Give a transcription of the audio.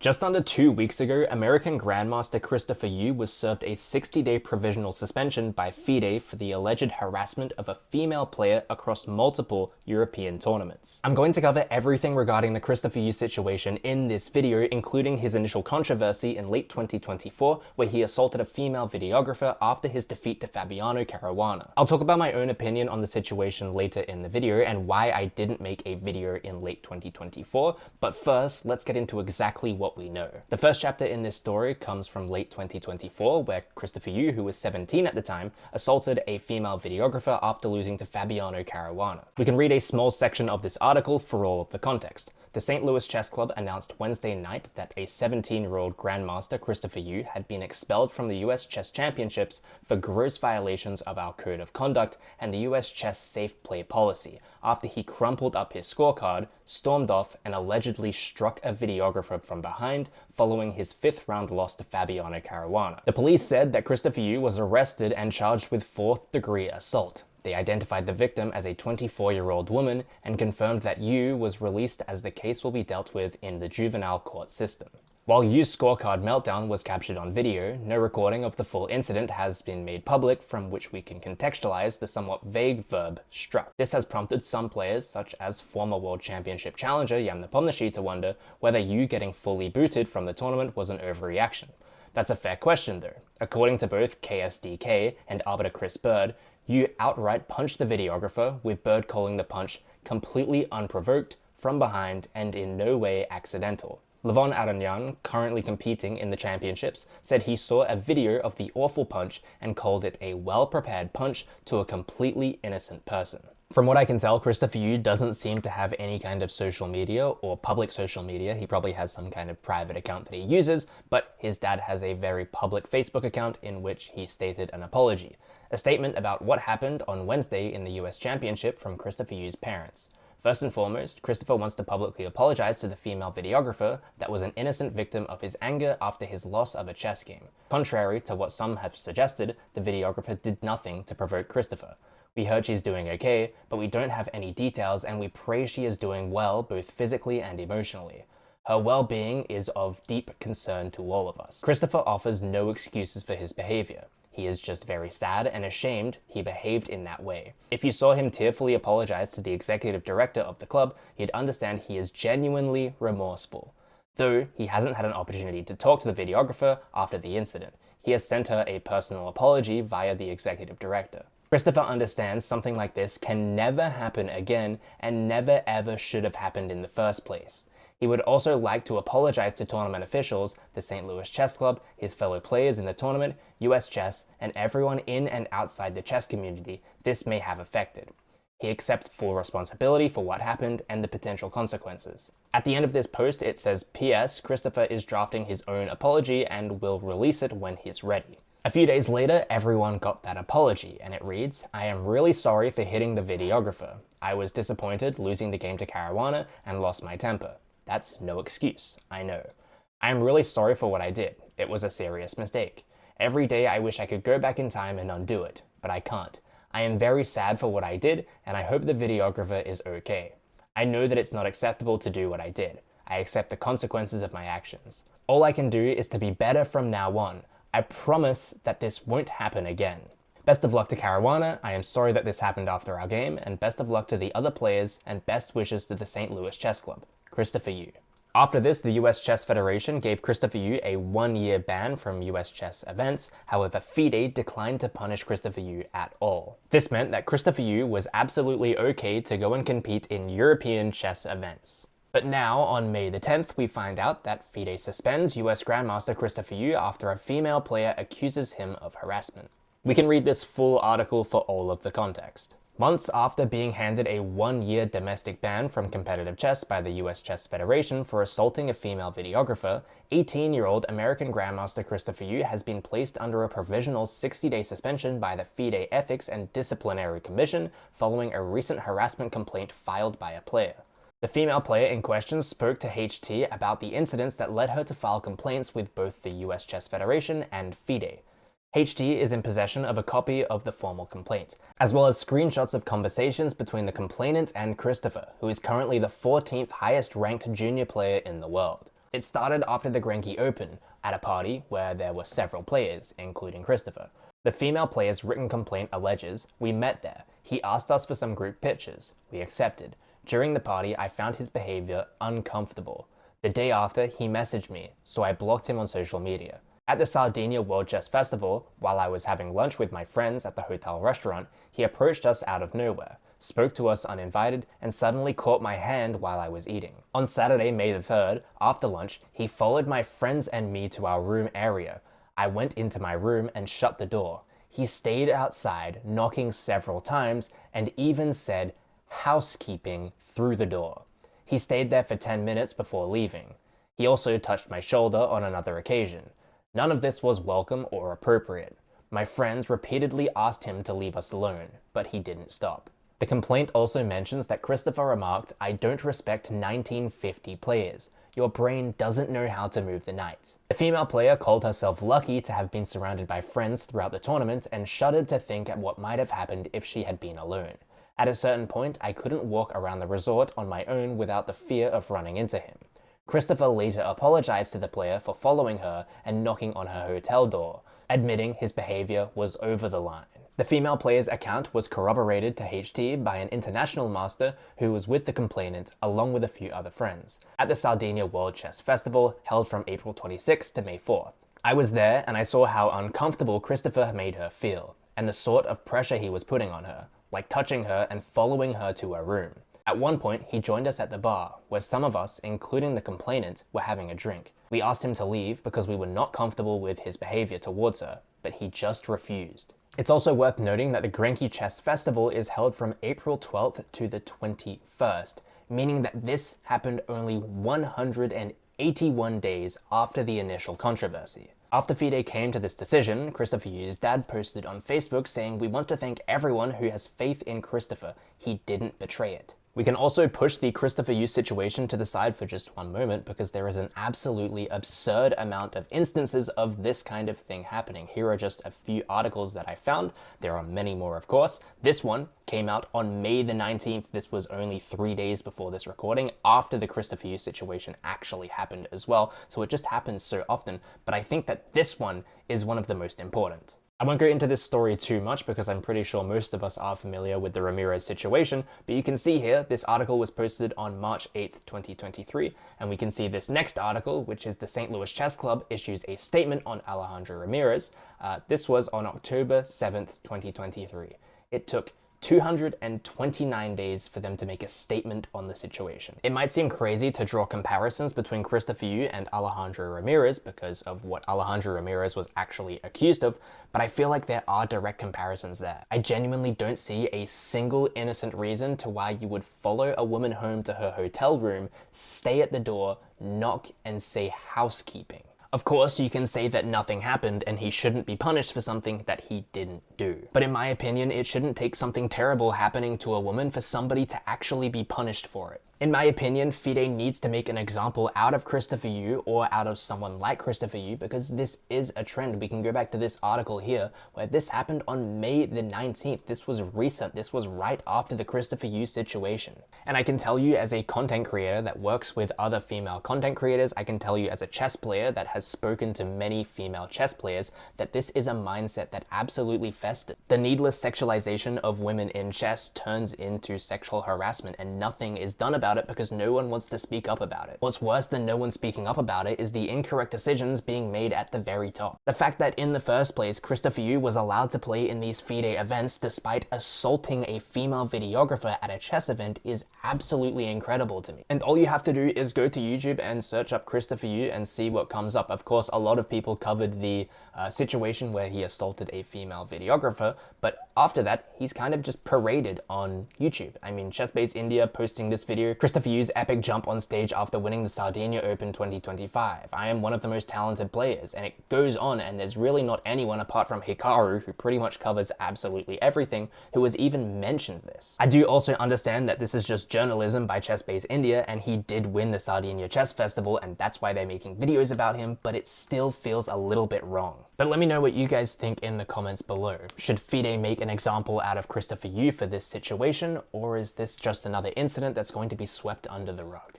Just under 2 weeks ago, American Grandmaster Christopher Yu was served a 60-day provisional suspension by FIDE for the alleged harassment of a female player across multiple European tournaments. I'm going to cover everything regarding the Christopher Yu situation in this video, including his initial controversy in late 2024, where he assaulted a female videographer after his defeat to Fabiano Caruana. I'll talk about my own opinion on the situation later in the video and why I didn't make a video in late 2024, but first, let's get into exactly what we know. The first chapter in this story comes from late 2024, where Christopher Yu, who was 17 at the time, assaulted a female videographer after losing to Fabiano Caruana. We can read a small section of this article for all of the context. The St. Louis Chess Club announced Wednesday night that a 17-year-old Grandmaster Christopher Yu had been expelled from the US Chess Championships for gross violations of our Code of Conduct and the US Chess Safe Play policy after he crumpled up his scorecard, stormed off, and allegedly struck a videographer from behind following his 5th-round loss to Fabiano Caruana. The police said that Christopher Yu was arrested and charged with 4th-degree assault. They identified the victim as a 24-year-old woman and confirmed that Yu was released as the case will be dealt with in the juvenile court system. While Yu's scorecard meltdown was captured on video, no recording of the full incident has been made public from which we can contextualize the somewhat vague verb struck. This has prompted some players, such as former World Championship challenger Jan Nepomniachtchi, to wonder whether Yu getting fully booted from the tournament was an overreaction. That's a fair question though. According to both KSDK and arbiter Chris Bird, Yu outright punched the videographer, with Bird calling the punch completely unprovoked, from behind, and in no way accidental. Levon Aragnan, currently competing in the championships, said he saw a video of the awful punch and called it a well-prepared punch to a completely innocent person. From what I can tell, Christopher Yu doesn't seem to have any kind of social media or public social media. He probably has some kind of private account that he uses, but his dad has a very public Facebook account in which he stated an apology. A statement about what happened on Wednesday in the US Championship from Christopher Yu's parents. First and foremost, Christopher wants to publicly apologize to the female videographer that was an innocent victim of his anger after his loss of a chess game. Contrary to what some have suggested, the videographer did nothing to provoke Christopher. We heard she's doing okay, but we don't have any details, and we pray she is doing well both physically and emotionally. Her well-being is of deep concern to all of us. Christopher offers no excuses for his behavior. He is just very sad and ashamed he behaved in that way. If you saw him tearfully apologize to the executive director of the club, you'd understand he is genuinely remorseful. Though he hasn't had an opportunity to talk to the videographer after the incident, he has sent her a personal apology via the executive director. Christopher understands something like this can never happen again and never ever should have happened in the first place. He would also like to apologize to tournament officials, the St. Louis Chess Club, his fellow players in the tournament, US Chess, and everyone in and outside the chess community this may have affected. He accepts full responsibility for what happened and the potential consequences. At the end of this post it says, P.S. Christopher is drafting his own apology and will release it when he's ready. A few days later, everyone got that apology, and it reads, I am really sorry for hitting the videographer. I was disappointed losing the game to Caruana and lost my temper. That's no excuse, I know. I am really sorry for what I did. It was a serious mistake. Every day I wish I could go back in time and undo it, but I can't. I am very sad for what I did, and I hope the videographer is okay. I know that it's not acceptable to do what I did. I accept the consequences of my actions. All I can do is to be better from now on. I promise that this won't happen again. Best of luck to Caruana, I am sorry that this happened after our game, and best of luck to the other players, and best wishes to the St. Louis Chess Club. Christopher Yu. After this, the US Chess Federation gave Christopher Yu a 1-year ban from US chess events. However, FIDE declined to punish Christopher Yu at all. This meant that Christopher Yu was absolutely okay to go and compete in European chess events. But now, on May the 10th, we find out that FIDE suspends US Grandmaster Christopher Yu after a female player accuses him of harassment. We can read this full article for all of the context. Months after being handed a 1-year domestic ban from competitive chess by the US Chess Federation for assaulting a female videographer, 18-year-old American Grandmaster Christopher Yu has been placed under a provisional 60-day suspension by the FIDE Ethics and Disciplinary Commission following a recent harassment complaint filed by a player. The female player in question spoke to HT about the incidents that led her to file complaints with both the US Chess Federation and FIDE. HT is in possession of a copy of the formal complaint, as well as screenshots of conversations between the complainant and Christopher, who is currently the 14th highest ranked junior player in the world. It started after the Grenky Open, at a party where there were several players, including Christopher. The female player's written complaint alleges, "We met there. He asked us for some group pictures. We accepted. During the party, I found his behavior uncomfortable. The day after, he messaged me, so I blocked him on social media. At the Sardinia World Chess Festival, while I was having lunch with my friends at the hotel restaurant, he approached us out of nowhere, spoke to us uninvited, and suddenly caught my hand while I was eating. On Saturday, May the 3rd, after lunch, he followed my friends and me to our room area. I went into my room and shut the door. He stayed outside, knocking several times, and even said, 'housekeeping' through the door. He stayed there for 10 minutes before leaving. He also touched my shoulder on another occasion. None of this was welcome or appropriate. My friends repeatedly asked him to leave us alone, but he didn't stop." The complaint also mentions that Christopher remarked, "I don't respect 1950 players. Your brain doesn't know how to move the knight." The female player called herself lucky to have been surrounded by friends throughout the tournament and shuddered to think at what might have happened if she had been alone. "At a certain point, I couldn't walk around the resort on my own without the fear of running into him." Christopher later apologized to the player for following her and knocking on her hotel door, admitting his behavior was over the line. The female player's account was corroborated to HT by an international master who was with the complainant along with a few other friends at the Sardinia World Chess Festival held from April 26 to May 4th. "I was there and I saw how uncomfortable Christopher made her feel, and the sort of pressure he was putting on her, like touching her and following her to her room. At one point, he joined us at the bar, where some of us, including the complainant, were having a drink. We asked him to leave because we were not comfortable with his behavior towards her, but he just refused." It's also worth noting that the Grenky Chess Festival is held from April 12th to the 21st, meaning that this happened only 181 days after the initial controversy. After FIDE came to this decision, Christopher Yu's dad posted on Facebook saying, "We want to thank everyone who has faith in Christopher. He didn't betray it." We can also push the Christopher Yu situation to the side for just one moment because there is an absolutely absurd amount of instances of this kind of thing happening. Here are just a few articles that I found. There are many more, of course. This one came out on May the 19th. This was only 3 days before this recording, after the Christopher Yu situation actually happened as well. So it just happens so often. But I think that this one is one of the most important. I won't go into this story too much because I'm pretty sure most of us are familiar with the Ramirez situation, but you can see here, this article was posted on March 8th, 2023, and we can see this next article, which is the St. Louis Chess Club issues a statement on Alejandro Ramirez. This was on October 7th, 2023. It took 229 days for them to make a statement on the situation. It might seem crazy to draw comparisons between Christopher Yu and Alejandro Ramirez because of what Alejandro Ramirez was actually accused of, but I feel like there are direct comparisons there. I genuinely don't see a single innocent reason to why you would follow a woman home to her hotel room, stay at the door, knock, and say housekeeping. Of course, you can say that nothing happened and he shouldn't be punished for something that he didn't do. But in my opinion, it shouldn't take something terrible happening to a woman for somebody to actually be punished for it. In my opinion, FIDE needs to make an example out of Christopher Yu or out of someone like Christopher Yu because this is a trend. We can go back to this article here where this happened on May the 19th. This was recent. This was right after the Christopher Yu situation. And I can tell you as a content creator that works with other female content creators, I can tell you as a chess player that has spoken to many female chess players that this is a mindset that absolutely festers. The needless sexualization of women in chess turns into sexual harassment and nothing is done about it because no one wants to speak up about it. What's worse than no one speaking up about it is the incorrect decisions being made at the very top. The fact that in the first place, Christopher Yu was allowed to play in these FIDE events despite assaulting a female videographer at a chess event is absolutely incredible to me. And all you have to do is go to YouTube and search up Christopher Yu and see what comes up. Of course, a lot of people covered the situation where he assaulted a female videographer, but after that, he's kind of just paraded on YouTube. I mean, Chess-Based India posting this video, Christopher Yu's epic jump on stage after winning the Sardinia Open 2025. I am one of the most talented players, and it goes on, and there's really not anyone apart from Hikaru, who pretty much covers absolutely everything, who has even mentioned this. I do also understand that this is just journalism by Chess-Based India, and he did win the Sardinia Chess Festival, and that's why they're making videos about him, but it still feels a little bit wrong. But let me know what you guys think in the comments below. Should FIDE make an example out of Christopher Yu for this situation, or is this just another incident that's going to be swept under the rug?